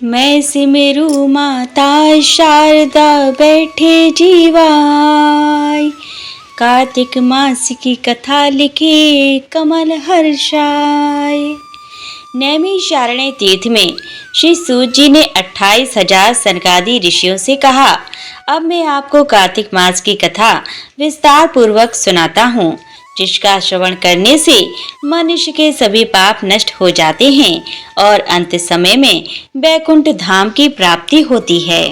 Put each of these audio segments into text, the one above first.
मैं सिमरू माता शारदा बैठे जीवाय। कार्तिक मास की कथा लिखे कमल हर्षाय। नैमिषारण्य तीर्थ में श्री सूत जी ने 28,000 सनकादि ऋषियों से कहा, अब मैं आपको कार्तिक मास की कथा विस्तार पूर्वक सुनाता हूँ, जिसका श्रवण करने से मनुष्य के सभी पाप नष्ट हो जाते हैं और अंत समय में वैकुंठ धाम की प्राप्ति होती है।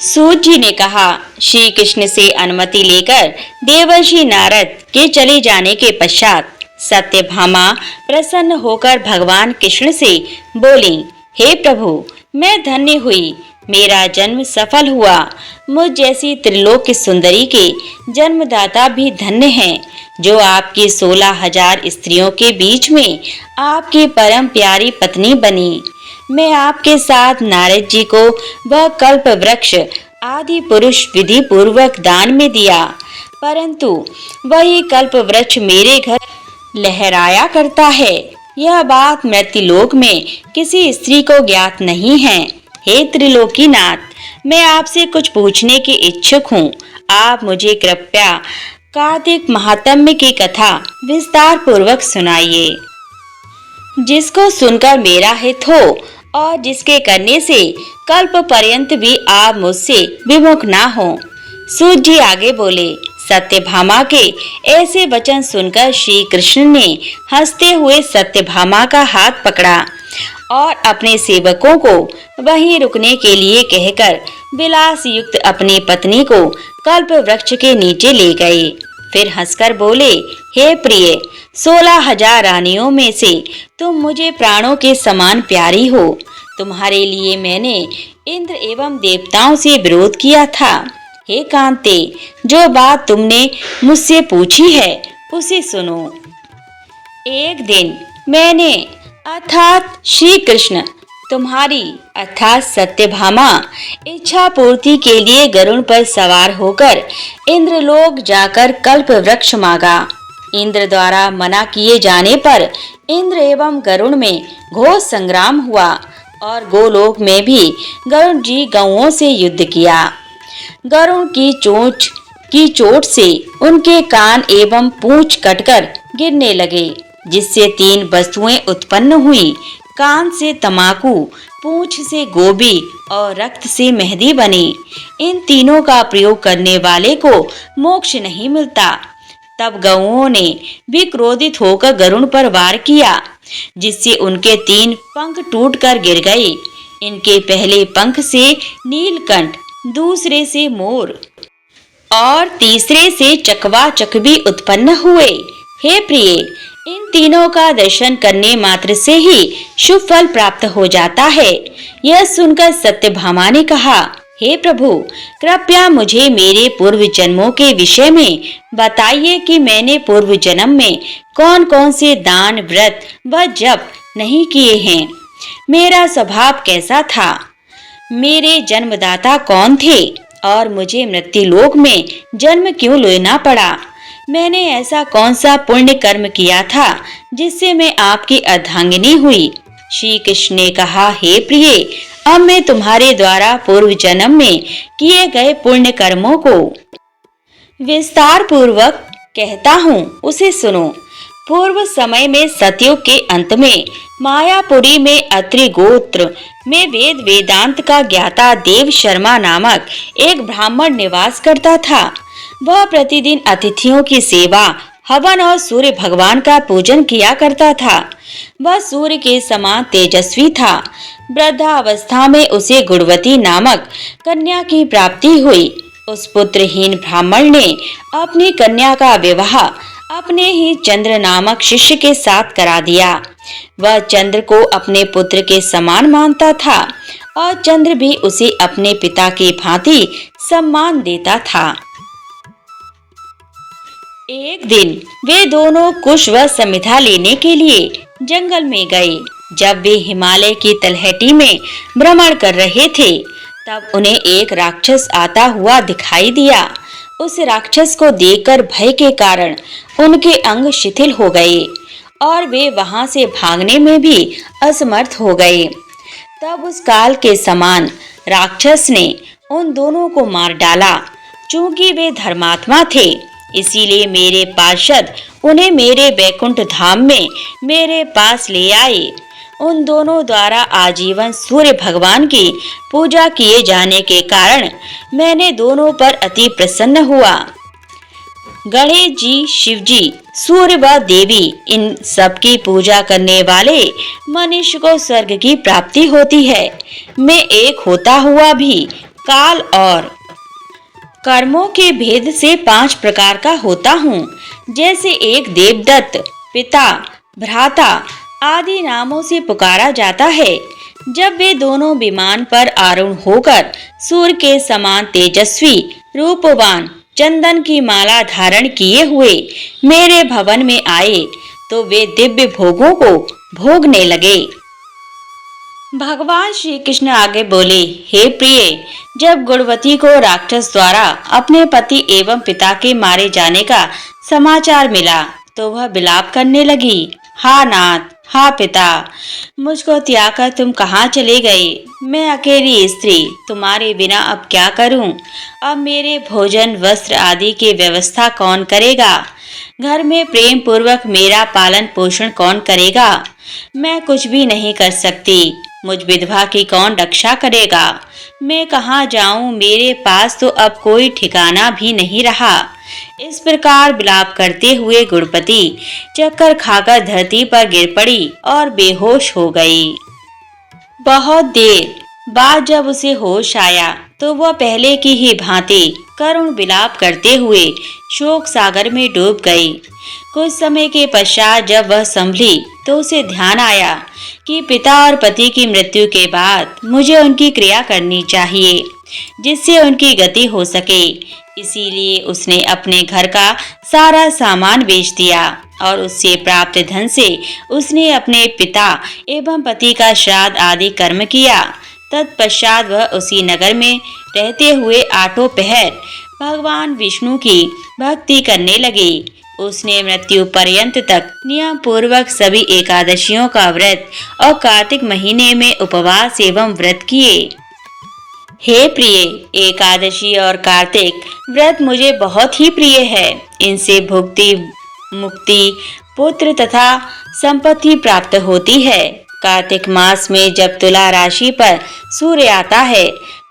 सूत जी ने कहा, श्री कृष्ण से अनुमति लेकर देवर्षि नारद के चले जाने के पश्चात सत्यभामा प्रसन्न होकर भगवान कृष्ण से बोली, हे प्रभु, मैं धन्य हुई, मेरा जन्म सफल हुआ। मुझ जैसी त्रिलोक सुंदरी के जन्मदाता भी धन्य हैं, जो आपकी 16,000 स्त्रियों के बीच में आपकी परम प्यारी पत्नी बनी। मैं आपके साथ नारद जी को वह कल्प वृक्ष आदि पुरुष विधि पूर्वक दान में दिया, परंतु वही कल्प वृक्ष मेरे घर लहराया करता है। यह बात मृत्युलोक में किसी स्त्री को ज्ञात नहीं है। हे त्रिलोकीनाथ, मैं आपसे कुछ पूछने की इच्छुक हूँ। आप मुझे कृपया कार्तिक महात्म्य की कथा विस्तार पूर्वक सुनाइए, जिसको सुनकर मेरा हित हो और जिसके करने से कल्प पर्यंत भी आप मुझसे विमुख ना हो। सूत जी आगे बोले, सत्यभामा के ऐसे वचन सुनकर श्री कृष्ण ने हंसते हुए सत्यभामा का हाथ पकड़ा और अपने सेवकों को वहीं रुकने के लिए कहकर विलास युक्त अपनी पत्नी को कल्प वृक्ष के नीचे ले गए। फिर हंसकर बोले, हे प्रिय, 16,000 रानियों में से तुम मुझे प्राणों के समान प्यारी हो। तुम्हारे लिए मैंने इंद्र एवं देवताओं से विरोध किया था। हे कांते, जो बात तुमने मुझसे पूछी है उसे सुनो। एक दिन मैंने अर्थात श्री कृष्ण तुम्हारी अर्थात सत्यभामा इच्छा पूर्ति के लिए गरुड़ पर सवार होकर इंद्रलोक जाकर कल्प वृक्ष मांगा। इंद्र द्वारा मना किए जाने पर इंद्र एवं गरुड़ में घोर संग्राम हुआ और गोलोक में भी गरुड़ जी गौओं से युद्ध किया। गरुड़ की चोट से उनके कान एवं पूंछ कटकर गिरने लगे, जिससे 3 वस्तुएं उत्पन्न हुई। कान से तमाकू, पूंछ से गोभी और रक्त से मेहंदी बनी। इन तीनों का प्रयोग करने वाले को मोक्ष नहीं मिलता। तब गौओं ने भी क्रोधित होकर गरुड़ पर वार किया, जिससे उनके 3 पंख टूटकर गिर गए। इनके पहले पंख से नीलकंठ, दूसरे से मोर और तीसरे से चकवा चकवी उत्पन्न हुए। हे प्रिय, इन तीनों का दर्शन करने मात्र से ही शुभ फल प्राप्त हो जाता है। यह सुनकर सत्यभामा ने कहा, हे प्रभु, कृपया मुझे मेरे पूर्व जन्मों के विषय में बताइए कि मैंने पूर्व जन्म में कौन कौन से दान, व्रत व जप नहीं किए हैं। मेरा स्वभाव कैसा था, मेरे जन्मदाता कौन थे और मुझे मृत्युलोक में जन्म क्यों लेना पड़ा। मैंने ऐसा कौन सा पुण्य कर्म किया था जिससे मैं आपकी अर्धांगिनी हुई। श्री कृष्ण ने कहा, हे प्रिय, अब मैं तुम्हारे द्वारा पूर्व जन्म में किए गए पुण्य कर्मों को विस्तार पूर्वक कहता हूँ, उसे सुनो। पूर्व समय में सतयुग के अंत में मायापुरी में अत्रि गोत्र में वेद वेदांत का ज्ञाता देव शर्मा नामक एक ब्राह्मण निवास करता था। वह प्रतिदिन अतिथियों की सेवा, हवन और सूर्य भगवान का पूजन किया करता था। वह सूर्य के समान तेजस्वी था। वृद्धावस्था में उसे गुणवती नामक कन्या की प्राप्ति हुई। उस पुत्रहीन ब्राह्मण ने अपनी कन्या का विवाह अपने ही चंद्र नामक शिष्य के साथ करा दिया। वह चंद्र को अपने पुत्र के समान मानता था और चंद्र भी उसे अपने पिता की भांति सम्मान देता था। एक दिन वे दोनों कुश व समिधा लेने के लिए जंगल में गए। जब वे हिमालय की तलहटी में भ्रमण कर रहे थे, तब उन्हें एक राक्षस आता हुआ दिखाई दिया। उस राक्षस को देखकर भय के कारण उनके अंग शिथिल हो गए और वे वहां से भागने में भी असमर्थ हो गए। तब उस काल के समान राक्षस ने उन दोनों को मार डाला। चूंकि वे धर्मात्मा थे, इसीलिए मेरे पार्षद उन्हें मेरे वैकुंठ धाम में मेरे पास ले आए। उन दोनों द्वारा आजीवन सूर्य भगवान की पूजा किए जाने के कारण मैंने दोनों पर अति प्रसन्न हुआ। गणेश जी, शिव जी, सूर्य व देवी, इन सब की पूजा करने वाले मनुष्य को स्वर्ग की प्राप्ति होती है। मैं एक होता हुआ भी काल और कर्मों के भेद से 5 प्रकार का होता हूँ। जैसे एक देवदत्त, पिता, भ्राता आदि नामों से पुकारा जाता है। जब वे दोनों विमान पर आरूढ़ होकर सूर्य के समान तेजस्वी, रूपवान, चंदन की माला धारण किए हुए मेरे भवन में आए, तो वे दिव्य भोगों को भोगने लगे। भगवान श्री कृष्ण आगे बोले, हे प्रिय, जब गुणवती को राक्षस द्वारा अपने पति एवं पिता के मारे जाने का समाचार मिला, तो वह विलाप करने लगी। हा नाथ, हा पिता, मुझको त्याग कर तुम कहाँ चले गए? मैं अकेली स्त्री तुम्हारे बिना अब क्या करूं? अब मेरे भोजन, वस्त्र आदि की व्यवस्था कौन करेगा? घर में प्रेम पूर्वक मेरा पालन पोषण कौन करेगा? मैं कुछ भी नहीं कर सकती। मुझ विधवा की कौन रक्षा करेगा? मैं कहाँ जाऊं? मेरे पास तो अब कोई ठिकाना भी नहीं रहा। इस प्रकार विलाप करते हुए गुणपति चक्कर खाकर धरती पर गिर पड़ी और बेहोश हो गई। बहुत देर बाद जब उसे होश आया, तो वह पहले की ही भांति करुण विलाप करते हुए शोक सागर में डूब गई। कुछ समय के पश्चात जब वह संभली, तो उसे ध्यान आया कि पिता और पति की मृत्यु के बाद मुझे उनकी क्रिया करनी चाहिए, जिससे उनकी गति हो सके। इसीलिए उसने अपने घर का सारा सामान बेच दिया और उससे प्राप्त धन से उसने अपने पिता एवं पति का श्राद्ध आदि कर्म किया। तत्पश्चात वह उसी नगर में रहते हुए 8 पहर भगवान विष्णु की भक्ति करने लगी। उसने मृत्यु पर्यंत तक नियम पूर्वक सभी एकादशियों का व्रत और कार्तिक महीने में उपवास एवं व्रत किए। हे प्रिय, एकादशी और कार्तिक व्रत मुझे बहुत ही प्रिय है। इनसे भुक्ति, मुक्ति, पुत्र तथा संपत्ति प्राप्त होती है। कार्तिक मास में जब तुला राशि पर सूर्य आता है,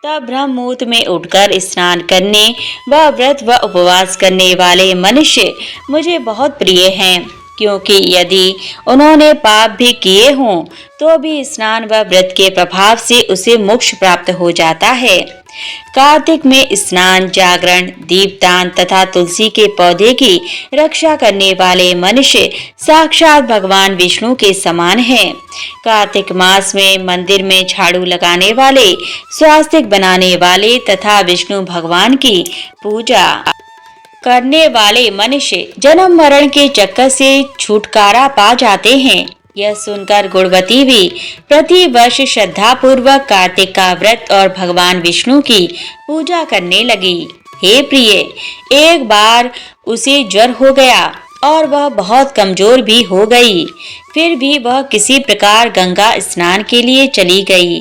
तब ब्रह्म मुहूर्त में उठकर स्नान करने व व्रत व उपवास करने वाले मनुष्य मुझे बहुत प्रिय हैं, क्योंकि यदि उन्होंने पाप भी किए हों, तो भी स्नान व व्रत के प्रभाव से उसे मोक्ष प्राप्त हो जाता है। कार्तिक में स्नान, जागरण, दीपदान तथा तुलसी के पौधे की रक्षा करने वाले मनुष्य साक्षात भगवान विष्णु के समान हैं। कार्तिक मास में मंदिर में झाड़ू लगाने वाले, स्वास्तिक बनाने वाले तथा विष्णु भगवान की पूजा करने वाले मनुष्य जन्म मरण के चक्कर से छुटकारा पा जाते हैं। यह सुनकर गुणवती भी प्रति वर्ष श्रद्धा पूर्वक कार्तिक का व्रत और भगवान विष्णु की पूजा करने लगी। हे प्रिय, एक बार उसे ज्वर हो गया और वह बहुत कमजोर भी हो गई। फिर भी वह किसी प्रकार गंगा स्नान के लिए चली गई।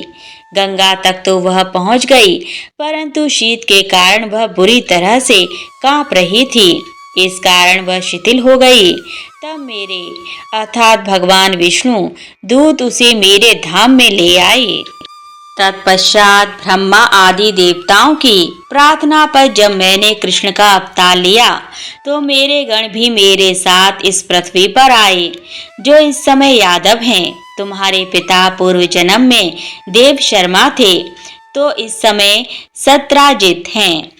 गंगा तक तो वह पहुंच गई, परंतु शीत के कारण वह बुरी तरह से कांप रही थी। इस कारण वह शिथिल हो गई। तब मेरे अर्थात भगवान विष्णु दूत उसे मेरे धाम में ले आए। तत्पश्चात ब्रह्मा आदि देवताओं की प्रार्थना पर जब मैंने कृष्ण का अवतार लिया, तो मेरे गण भी मेरे साथ इस पृथ्वी पर आए, जो इस समय यादव हैं। तुम्हारे पिता पूर्व जन्म में देव शर्मा थे, तो इस समय सत्राजित हैं।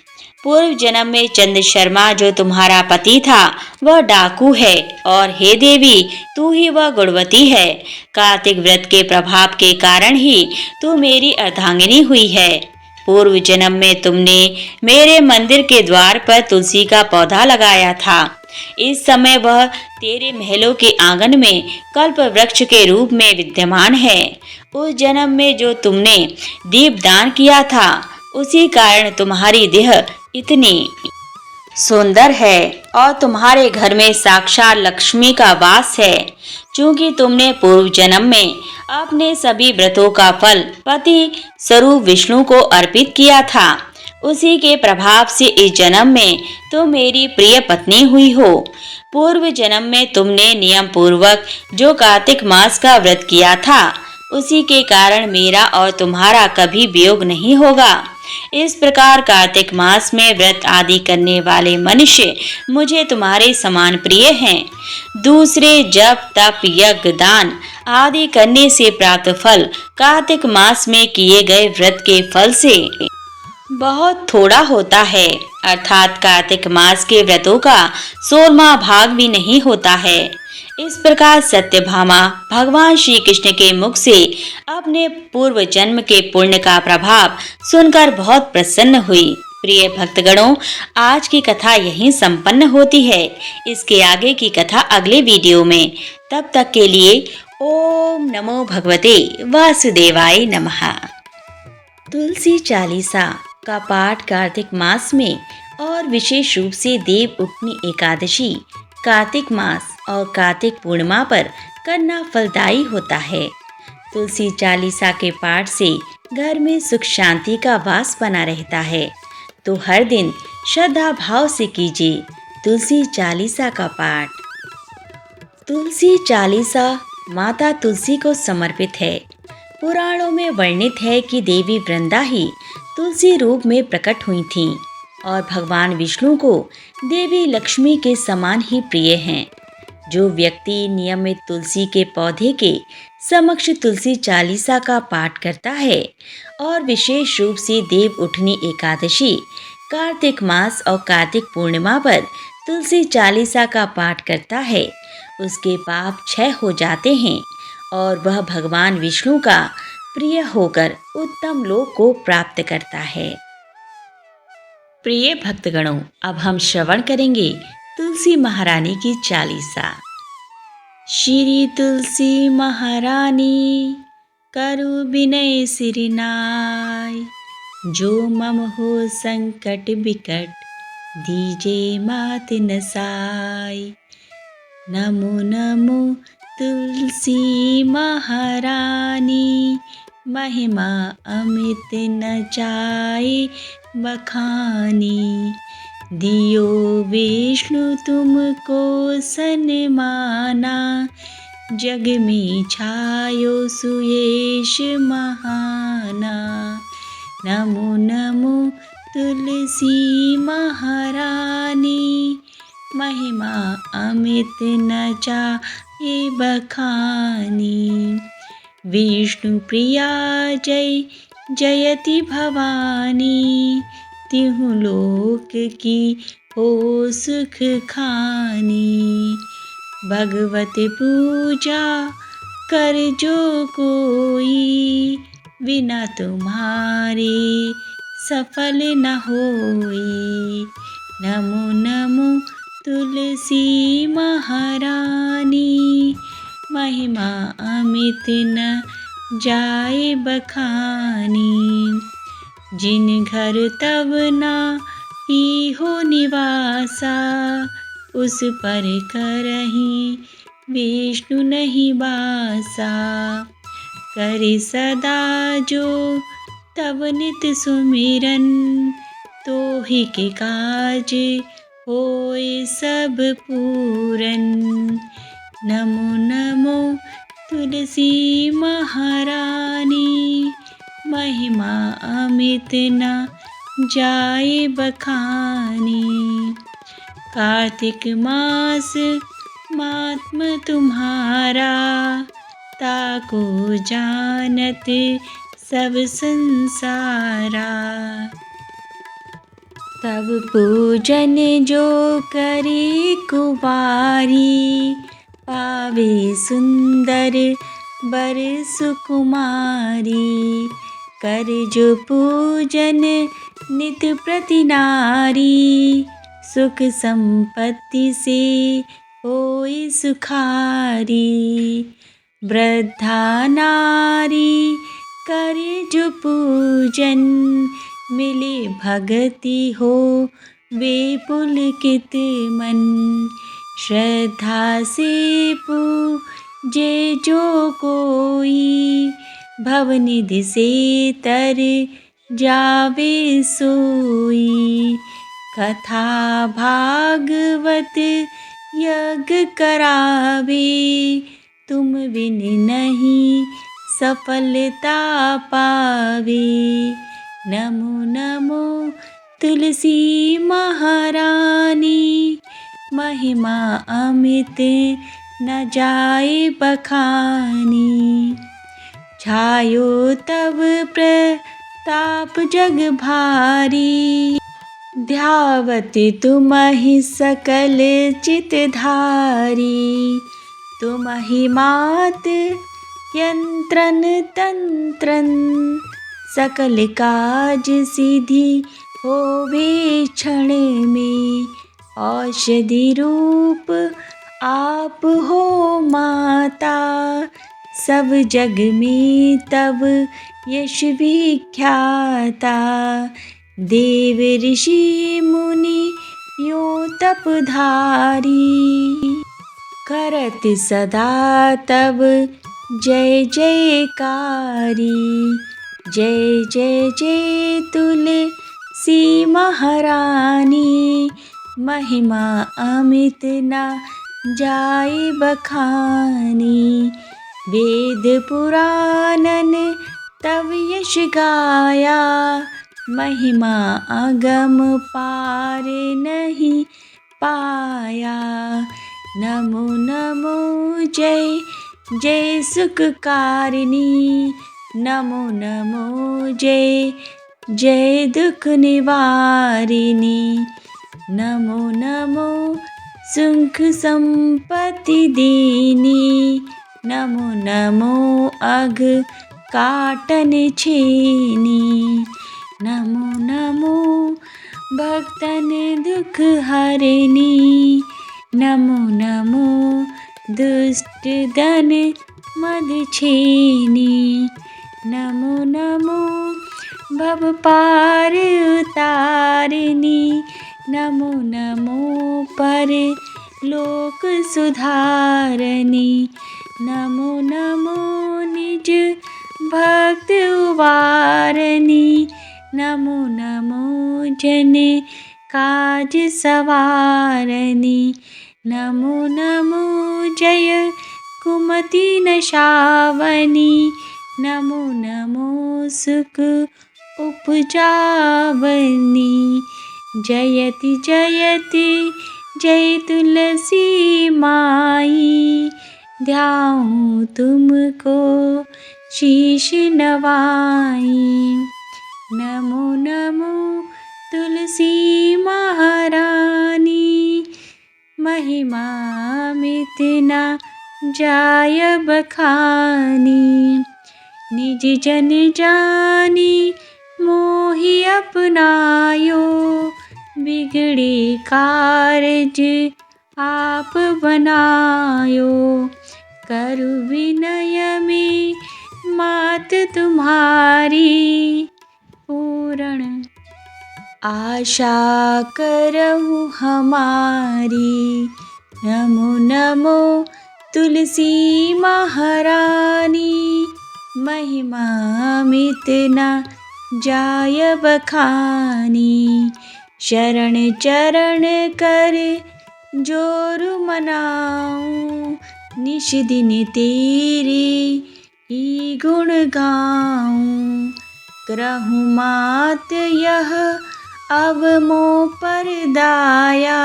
पूर्व जन्म में चंद्र शर्मा जो तुम्हारा पति था, वह डाकू है। और हे देवी, तू ही वह गुणवती है। कार्तिक व्रत के प्रभाव के कारण ही तू मेरी अर्धांगिनी हुई है। पूर्व जन्म में तुमने मेरे मंदिर के द्वार पर तुलसी का पौधा लगाया था। इस समय वह तेरे महलों के आंगन में कल्प वृक्ष के रूप में विद्यमान है। उस जन्म में जो तुमने दीपदान किया था, उसी कारण तुम्हारी देह इतनी सुंदर है और तुम्हारे घर में साक्षात लक्ष्मी का वास है। चूंकि तुमने पूर्व जन्म में अपने सभी व्रतों का फल पति स्वरूप विष्णु को अर्पित किया था, उसी के प्रभाव से इस जन्म में तुम मेरी प्रिय पत्नी हुई हो। पूर्व जन्म में तुमने नियम पूर्वक जो कार्तिक मास का व्रत किया था, उसी के कारण मेरा और तुम्हारा कभी वियोग नहीं होगा। इस प्रकार कार्तिक मास में व्रत आदि करने वाले मनुष्य मुझे तुम्हारे समान प्रिय हैं। दूसरे जप तप यज्ञ दान आदि करने से प्राप्त फल कार्तिक मास में किए गए व्रत के फल से बहुत थोड़ा होता है, अर्थात कार्तिक मास के व्रतों का 16वां भाग भी नहीं होता है। इस प्रकार सत्यभामा भगवान श्री कृष्ण के मुख से अपने पूर्व जन्म के पुण्य का प्रभाव सुनकर बहुत प्रसन्न हुई। प्रिय भक्तगणों, आज की कथा यहीं संपन्न होती है। इसके आगे की कथा अगले वीडियो में। तब तक के लिए ओम नमो भगवते वासुदेवाय नमः। तुलसी चालीसा का पाठ कार्तिक मास में और विशेष रूप से देव उठनी एकादशी, कार्तिक मास और कार्तिक पूर्णिमा पर करना फलदायी होता है। तुलसी चालीसा के पाठ से घर में सुख शांति का वास बना रहता है। तो हर दिन श्रद्धा भाव से कीजिए तुलसी चालीसा का पाठ। तुलसी चालीसा माता तुलसी को समर्पित है। पुराणों में वर्णित है कि देवी वृंदा ही तुलसी रूप में प्रकट हुई थीं और भगवान विष्णु को देवी लक्ष्मी के समान ही प्रिय हैं। जो व्यक्ति नियमित तुलसी के पौधे के समक्ष तुलसी चालीसा का पाठ करता है और विशेष रूप से देव उठनी एकादशी, कार्तिक मास और कार्तिक पूर्णिमा पर तुलसी चालीसा का पाठ करता है, उसके पाप क्षय हो जाते हैं और वह भगवान विष्णु का प्रिय होकर उत्तम लोक को प्राप्त करता है। प्रिय भक्तगणों, अब हम श्रवण करेंगे तुलसी महारानी की चालीसा। श्री तुलसी महारानी करु विनय सिरनाय, जो मम हो संकट विकट दीजे मात नसाय। नमो नमो तुलसी महारानी, महिमा अमित न जाए बखानी। दियो विष्णु तुमको सन्माना, जग में छायो सुयश महाना। नमो नमो तुलसी महारानी, महिमा अमित न जाए बखानी। विष्णु प्रिया जय जयति भवानी, तिहु लोक की हो सुख खानी। भगवत पूजा कर जो कोई, बिना तुम्हारे सफल न होई। नमो नमो तुलसी महारानी, महिमा अमित न जाए बखानी। जिन घर तब ना ही हो निवासा, उस पर करहीं विष्णु नहीं बासा। करे सदा जो तब नित सुमिरन, तो ही के काज होए सब पूरन। नमो नमो तुलसी महारानी, महिमा अमित न जाए बखानी। कार्तिक मास महात्म तुम्हारा, ताको जानत सब संसारा। तब पूजन जो करे कुवारी, पावे सुंदर बर सुकुमारी। कर जो पूजन नित प्रति नारी, सुख संपत्ति से होई सुखारी। वृद्धा नारी करे जो पूजन, मिले भगति हो वे पुलकित मन। श्रद्धा से जे जो कोई भवनिधि से तर जावे सोई। कथा भागवत यज्ञ करावे, तुम बिन नहीं सफलता पावे। नमो नमो तुलसी महारानी, महिमा अमित न जाए बखानी। छायो तब प्रताप जग भारी, ध्यावत तुमहि सकल चितधारी। तुमहि मात यंत्रन तंत्रन, सकल काज सिद्धि होवे क्षण में। औषधि रूप आप हो माता, सब जग में तब यश विख्याता। देव ऋषि मुनि यों तपधारी, करत सदा तब जय जयकारी। जय जय जय तुलसी महारानी, महिमा अमित न जाए बखानी। वेद पुराणन तव यश गाया, महिमा अगम पार नहीं पाया। नमो नमो जय जय सुखकारिणी, नमो नमो जय जय दुख निवारिणी। नमो नमो सुख संपत्ति दीनी, नमो नमो अघ काटन छीनी। नमो नमो भक्तन दुख हरनी, नमो नमो दुष्ट दन मद छीनी। नमो नमो भव पार उतारिनी, नमो नमो पर लोक सुधारनी। नमो नमो निज भक्त उबारनी, नमो नमो जन काज सवारनी। नमो नमो जय कुमति नशावनी, नमो नमो सुख उपजावनी। जयति जयति जय तुलसी माई, ध्याऊं तुमको शीश नवाई। नमो नमो तुलसी महारानी, महिमा अमित न जाय बखानी। निज जन जानी मोहि अपनायो, बिगड़े कारज आप बनायो। करु विनय में मात तुम्हारी, पूर्ण आशा करहूँ हमारी। नमो नमो तुलसी महारानी, महिमा अमित न जाय बखानी। शरण चरण कर जोर मनाऊं, निश दिन तेरे ही गुण गाऊं। करहूँ मात यह अब मोह पर दाया,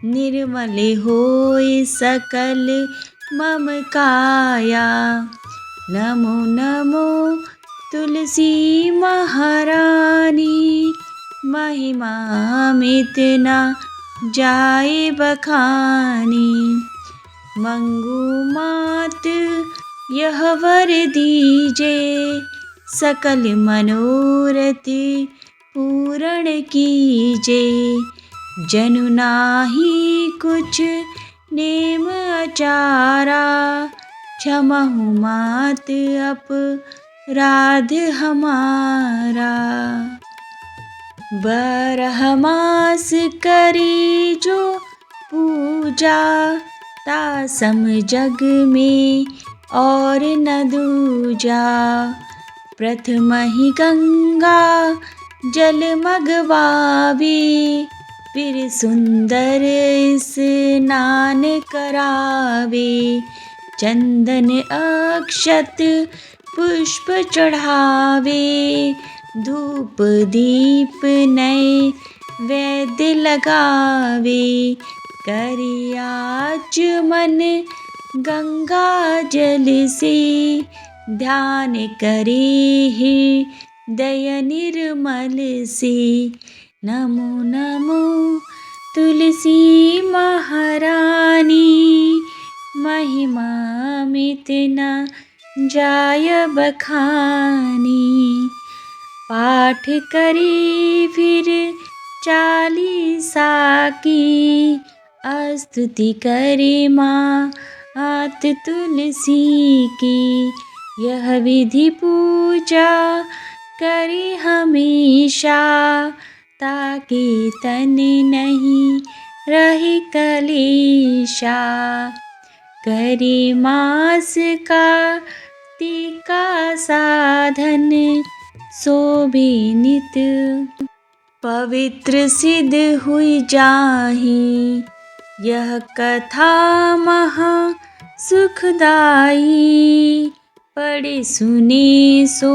निर्मल होय सकल मम काया। नमो नमो तुलसी महारानी, महिमा अमित न जाए बखानी। मंगू मात यह वर दीजे, सकल मनोरथ पूर्ण कीजे। जनु नाही कुछ नेम अचारा, क्षमहु मात अपराध हमारा। बारह मास करी जो पूजा, तासम जग में और न दूजा। प्रथम ही गंगा जल मगवावे, फिर सुंदर स्नान करावे। चंदन अक्षत पुष्प चढ़ावे, धूप दीप नए वैद्य लगावे। करियाच मन गंगा जल से, ध्यान करे हृदय निर्मल से। नमो नमो तुलसी महारानी, महिमा मित न जाय बखानी। पाठ करी फिर चालीसा की, स्तुति करे मात तुलसी की। यह विधि पूजा करे हमेशा, ताकि तन नहीं रहे कलेशा। करे मास का टीका साधन, शोभे नित पवित्र सिद्ध हुई जाहि। यह कथा महा सुखदाई, पढ़े सुने सो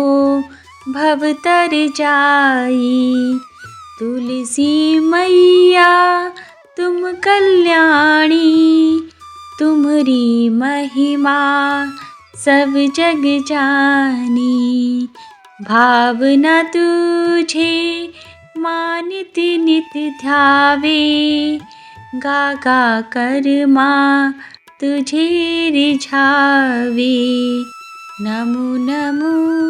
भव तर जाई। तुलसी मैया तुम कल्याणी, तुम्हारी महिमा सब जग जानी। भावना तुझे मानित नित ध्यावे, गा गा कर माँ तुझे रिझावे। नमो नमो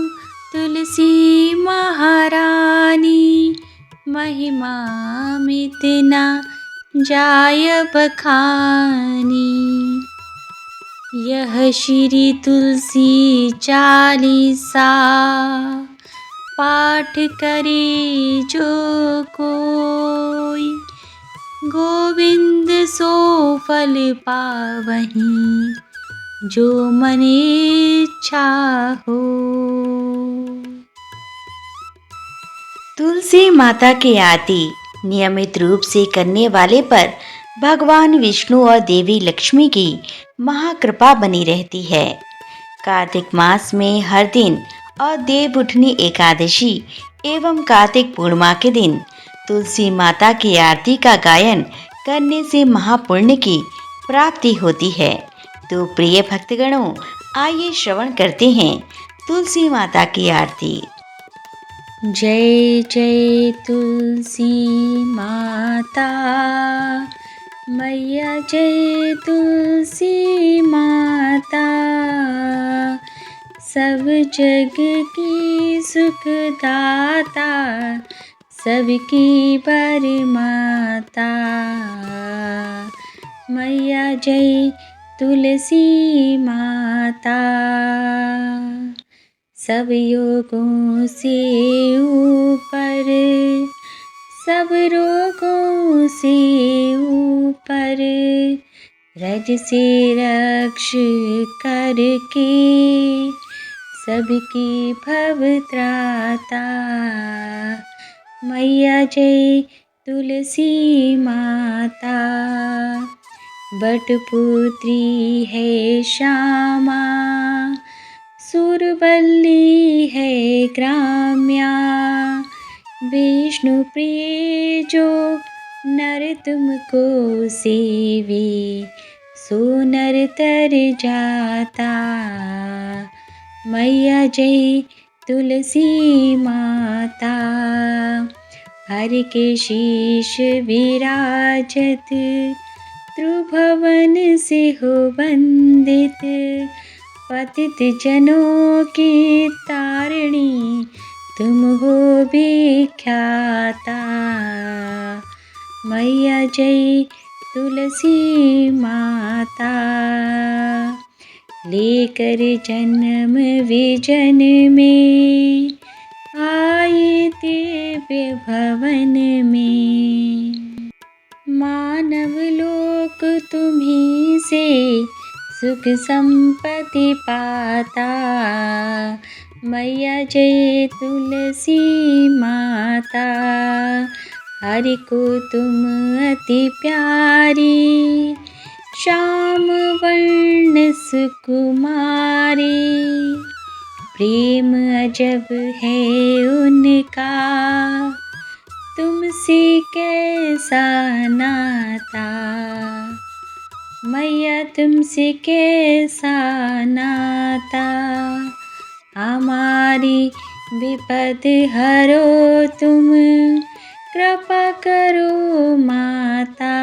तुलसी महारानी, महिमा मित न जाय बखानी। यह श्री तुलसी चालीसा, पाठ करे जो कोई। गोविंद सो फल पावहीं, जो मन इच्छा हो। तुलसी माता की आरती नियमित रूप से करने वाले पर भगवान विष्णु और देवी लक्ष्मी की महाकृपा बनी रहती है। कार्तिक मास में हर दिन और देवउठनी एकादशी एवं कार्तिक पूर्णिमा के दिन तुलसी माता की आरती का गायन करने से महापुण्य की प्राप्ति होती है। तो प्रिय भक्तगणों, आइए श्रवण करते हैं तुलसी माता की आरती। जय जय तुलसी माता मैया, जय तुलसी माता। सब जग की सुखदाता, सबकी परमाता। मैया जय तुलसी माता। सब योगों से ऊपर, सब रोगों से ऊपर, रज से रक्ष करके सबकी भव त्राता। मैया जय तुलसी माता। बटपुत्री है श्यामा, सुरवल्ली है ग्राम्या। विष्णु प्रिय जो नर तुमको सेवे, सो नर तर जाता। मैया जय तुलसी माता। हर के शीश विराजत, त्रिभुवन से हो वंदित। पतित जनों की तारिणी, तुम हो विख्याता। मैया जय तुलसी माता। लेकर जन्म विजन में, आए दिव्य भवन में। मानव लोक तुम्हें से सुख संपत्ति पाता। मैया जय तुलसी माता, हरि को तुम अति प्यारी, श्याम वर्ण सुकुमारी। प्रेम अजब है उनका, तुमसे कैसा नाता। मैया तुमसे कैसा नाता, हमारी विपद हरो तुम, कृपा करो माता।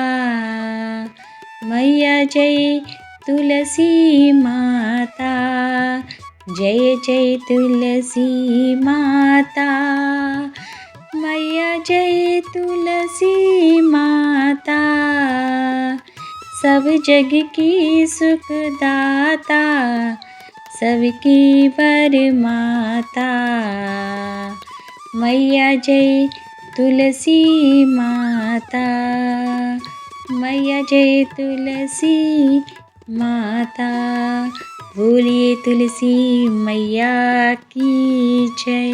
मैया जय तुलसी माता, जय जय तुलसी माता। मैया जय तुलसी माता, सब जग की सुखदाता, सबकी वरमाता। मैया जय तुलसी माता, मैया जय तुलसी माता। बोलिए तुलसी मैया की जय।